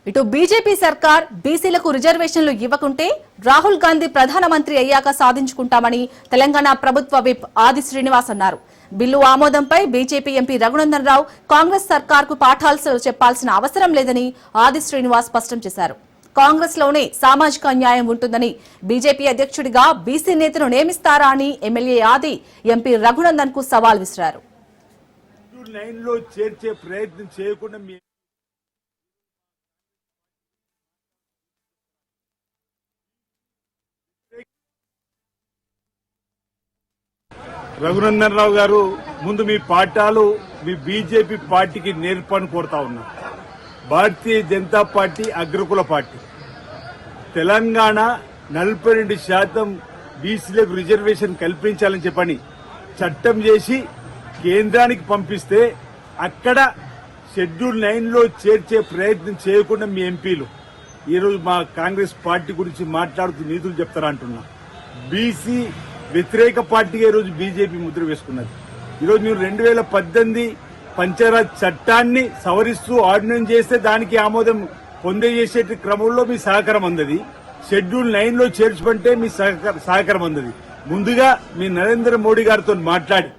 ఇటు బీజేపీ సర్కార్ బీసీలకు రిజర్వేషన్లు ఇవ్వకుంటే రాహుల్ గాంధీ ప్రధానమంత్రి అయ్యాక సాధించుకుంటామని తెలంగాణ ప్రభుత్వ విప్ ఆది శ్రీనివాస్ అన్నారు. Bill ఆమోదంపై BJP MP Raghunandan Rao Congress సర్కార్కు పాఠాలు చెప్పాల్సిన అవసరం లేదని ఆది శ్రీనివాస్ స్పష్టం చేశారు. కాంగ్రెస్ లోనే సామాజిక న్యాయం ఉంటుందని బీజేపీ అధ్యక్షుడిగా బీసీ నేతను నియమిస్తారా అని ఎమ్మెల్యే ఆది ఎంపీ రఘునందన్ కు సవాల్ విసిరారు. రఘునందన్ రావు గారు, ముందు మీ పాఠాలు మీ బీజేపీ పార్టీకి నేర్పని కోరుతా ఉన్నా. భారతీయ జనతా పార్టీ అగ్రకుల పార్టీ. తెలంగాణ 42% బీసీలకు రిజర్వేషన్ కల్పించాలని చెప్పని చట్టం చేసి కేంద్రానికి పంపిస్తే అక్కడ షెడ్యూల్ 9లో చేర్చే ప్రయత్నం చేయకుండా మీ ఎంపీలు ఈరోజు మా కాంగ్రెస్ పార్టీ గురించి మాట్లాడుతూ నీతులు చెప్తారా అంటున్నా. బీసీ వ్యతిరేక పార్టీగా ఈరోజు బీజేపీ ముద్ర వేసుకున్నది. ఈరోజు మీరు 2018 పంచాయత్ చట్టాన్ని సవరిస్తూ ఆర్డినెన్స్ చేస్తే దానికి ఆమోదం పొందేసే క్రమంలో మీ సహకారం అందది. షెడ్యూల్ 9లో చేర్చమంటే మీ సహకారం అందది. ముందుగా మీ నరేంద్ర మోడీ గారితో మాట్లాడి